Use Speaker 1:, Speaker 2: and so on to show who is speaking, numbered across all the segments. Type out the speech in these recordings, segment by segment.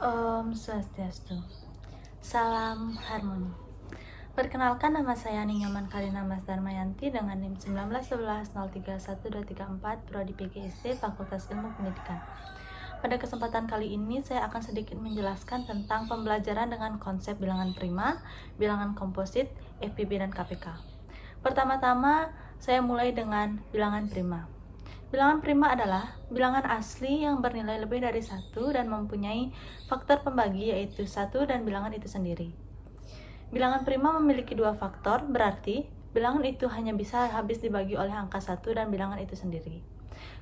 Speaker 1: Om Swastiastu. Salam harmoni. Perkenalkan, nama saya Ninyoman Kalina Mas Darmayanti dengan NIM 1911031234 Prodi PGSD Fakultas Ilmu Pendidikan. Pada kesempatan kali ini saya akan sedikit menjelaskan tentang pembelajaran dengan konsep bilangan prima, bilangan komposit, FPB, dan KPK. Pertama-tama saya mulai dengan bilangan prima. Bilangan prima adalah bilangan asli yang bernilai lebih dari 1 dan mempunyai faktor pembagi yaitu 1 dan bilangan itu sendiri. Bilangan prima memiliki 2 faktor, berarti bilangan itu hanya bisa habis dibagi oleh angka 1 dan bilangan itu sendiri.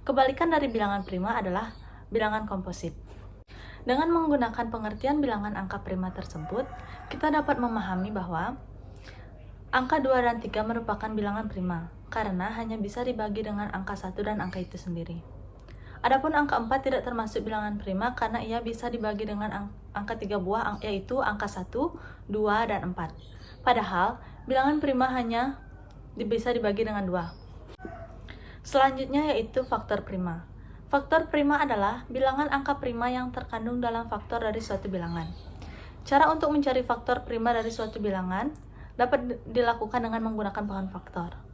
Speaker 1: Kebalikan dari bilangan prima adalah bilangan komposit. Dengan menggunakan pengertian bilangan angka prima tersebut, kita dapat memahami bahwa angka 2 dan 3 merupakan bilangan prima, karena hanya bisa dibagi dengan angka 1 dan angka itu sendiri. Adapun angka 4 tidak termasuk bilangan prima karena ia bisa dibagi dengan angka 3 buah, yaitu angka 1, 2, dan 4. Padahal, bilangan prima hanya bisa dibagi dengan 2. Selanjutnya yaitu faktor prima. Faktor prima adalah bilangan angka prima yang terkandung dalam faktor dari suatu bilangan. Cara untuk mencari faktor prima dari suatu bilangan dapat dilakukan dengan menggunakan pohon faktor.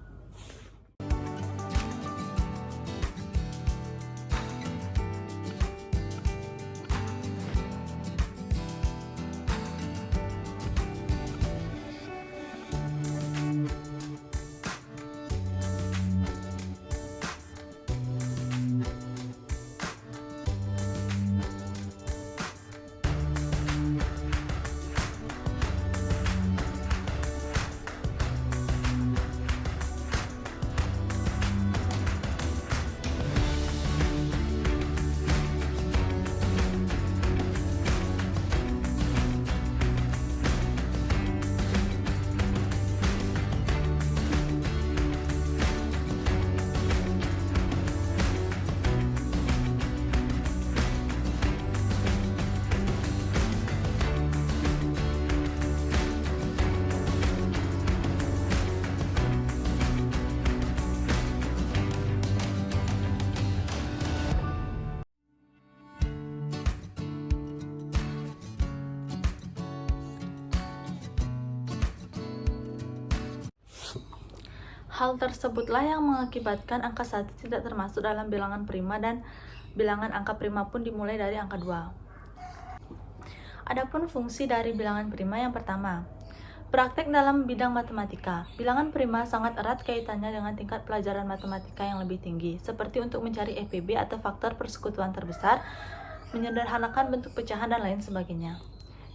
Speaker 1: Hal tersebutlah yang mengakibatkan angka 1 tidak termasuk dalam bilangan prima dan bilangan angka prima pun dimulai dari angka 2. Adapun fungsi dari bilangan prima yang pertama, praktek dalam bidang matematika. Bilangan prima sangat erat kaitannya dengan tingkat pelajaran matematika yang lebih tinggi, seperti untuk mencari FPB atau faktor persekutuan terbesar, menyederhanakan bentuk pecahan, dan lain sebagainya.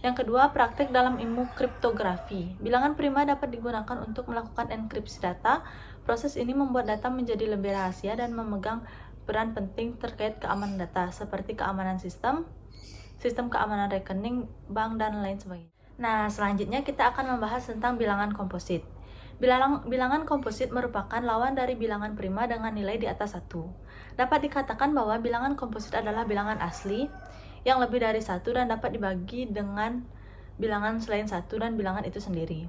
Speaker 1: Yang kedua, praktek dalam ilmu kriptografi. Bilangan prima dapat digunakan untuk melakukan enkripsi data. Proses ini membuat data menjadi lebih rahasia dan memegang peran penting terkait keamanan data, seperti keamanan sistem keamanan rekening, bank, dan lain sebagainya. Nah, selanjutnya kita akan membahas tentang bilangan komposit. Bilangan komposit merupakan lawan dari bilangan prima dengan nilai di atas 1. Dapat dikatakan bahwa bilangan komposit adalah bilangan asli yang lebih dari 1 dan dapat dibagi dengan bilangan selain 1 dan bilangan itu sendiri.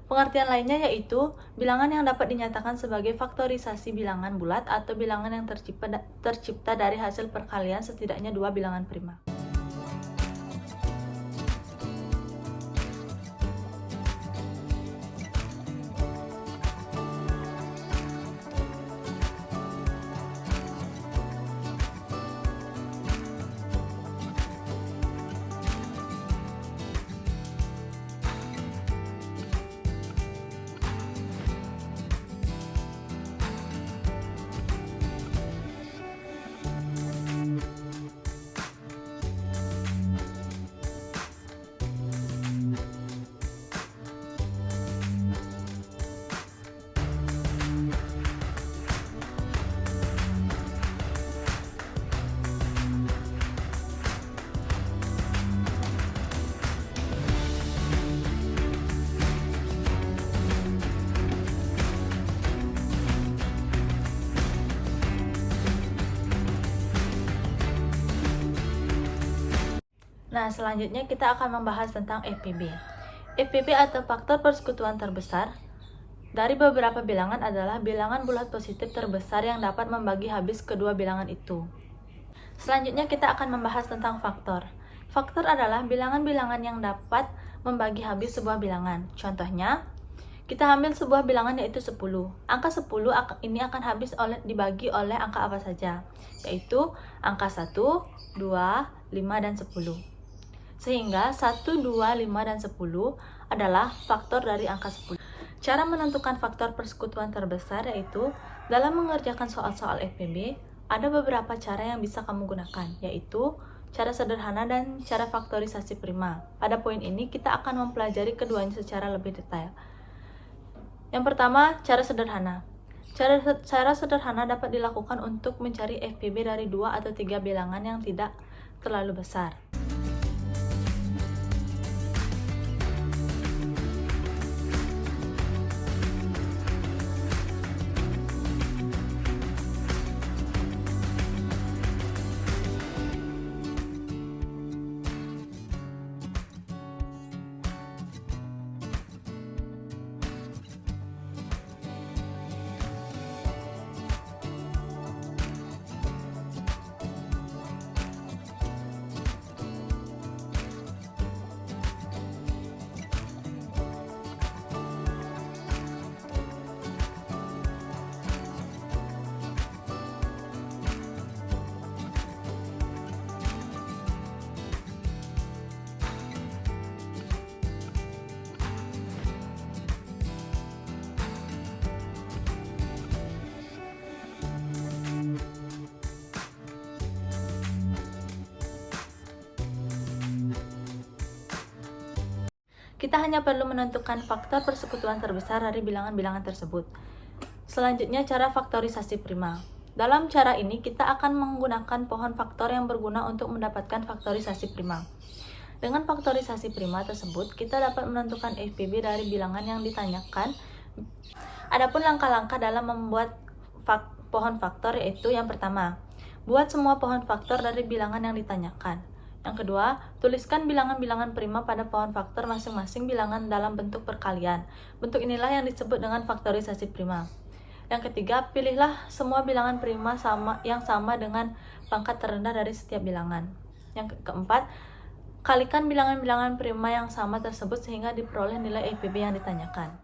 Speaker 1: Pengertian lainnya yaitu bilangan yang dapat dinyatakan sebagai faktorisasi bilangan bulat atau bilangan yang tercipta dari hasil perkalian setidaknya 2 bilangan prima. Nah, selanjutnya kita akan membahas tentang FPB. FPB atau faktor persekutuan terbesar dari beberapa bilangan adalah bilangan bulat positif terbesar yang dapat membagi habis kedua bilangan itu. Selanjutnya kita akan membahas tentang faktor. Faktor adalah bilangan-bilangan yang dapat membagi habis sebuah bilangan. Contohnya, kita ambil sebuah bilangan yaitu 10. Angka 10 ini akan habis dibagi oleh angka apa saja? Yaitu angka 1, 2, 5, dan 10. Sehingga 1, 2, 5, dan 10 adalah faktor dari angka 10. Cara menentukan faktor persekutuan terbesar yaitu dalam mengerjakan soal-soal FPB, ada beberapa cara yang bisa kamu gunakan, yaitu cara sederhana dan cara faktorisasi prima. Pada poin ini kita akan mempelajari keduanya secara lebih detail. Yang pertama, cara sederhana. Cara sederhana dapat dilakukan untuk mencari FPB dari 2 atau 3 bilangan yang tidak terlalu besar. Kita hanya perlu menentukan faktor persekutuan terbesar dari bilangan-bilangan tersebut. Selanjutnya, cara faktorisasi prima. Dalam cara ini, kita akan menggunakan pohon faktor yang berguna untuk mendapatkan faktorisasi prima. Dengan faktorisasi prima tersebut, kita dapat menentukan FPB dari bilangan yang ditanyakan. Adapun langkah-langkah dalam membuat pohon faktor yaitu yang pertama, buat semua pohon faktor dari bilangan yang ditanyakan. Yang kedua, tuliskan bilangan-bilangan prima pada pohon faktor masing-masing bilangan dalam bentuk perkalian. Bentuk inilah yang disebut dengan faktorisasi prima. Yang ketiga, pilihlah semua bilangan prima yang sama dengan pangkat terendah dari setiap bilangan. Yang keempat, kalikan bilangan-bilangan prima yang sama tersebut sehingga diperoleh nilai FPB yang ditanyakan.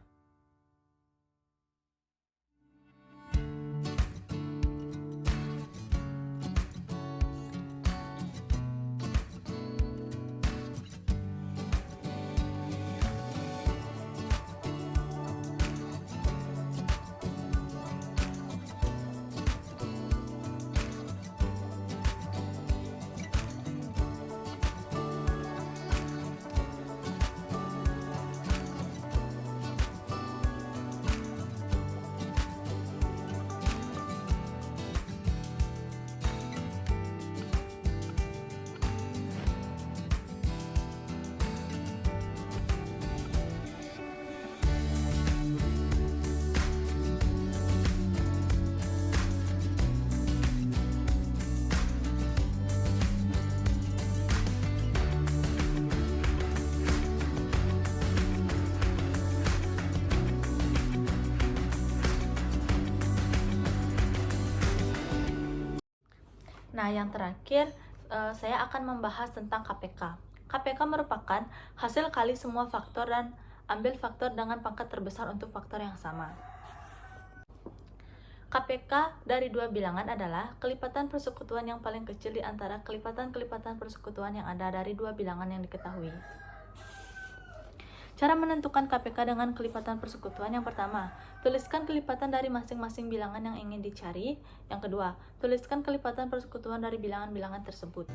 Speaker 1: Nah, yang terakhir, saya akan membahas tentang KPK. KPK merupakan hasil kali semua faktor dan ambil faktor dengan pangkat terbesar untuk faktor yang sama. KPK dari dua bilangan adalah kelipatan persekutuan yang paling kecil di antara kelipatan-kelipatan persekutuan yang ada dari dua bilangan yang diketahui. Cara menentukan KPK dengan kelipatan persekutuan: yang pertama, tuliskan kelipatan dari masing-masing bilangan yang ingin dicari. Yang kedua, tuliskan kelipatan persekutuan dari bilangan-bilangan tersebut.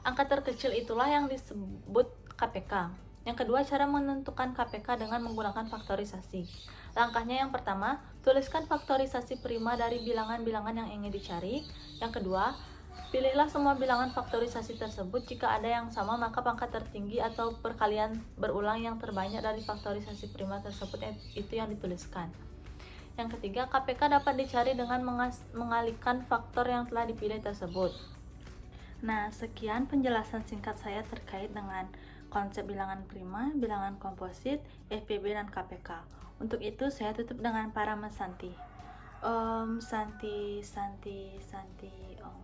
Speaker 1: Angka terkecil itulah yang disebut KPK. Yang kedua, cara menentukan KPK dengan menggunakan faktorisasi. Langkahnya yang pertama, tuliskan faktorisasi prima dari bilangan-bilangan yang ingin dicari. Yang kedua, pilihlah semua bilangan faktorisasi tersebut. Jika ada yang sama, maka pangkat tertinggi atau perkalian berulang yang terbanyak dari faktorisasi prima tersebut itu yang dituliskan. Yang ketiga, KPK dapat dicari dengan mengalihkan faktor yang telah dipilih tersebut. Nah, sekian penjelasan singkat saya terkait dengan konsep bilangan prima, bilangan komposit, FPB, dan KPK. Untuk itu, saya tutup dengan parama Santi. Om Santi, Santi, Santi, Om.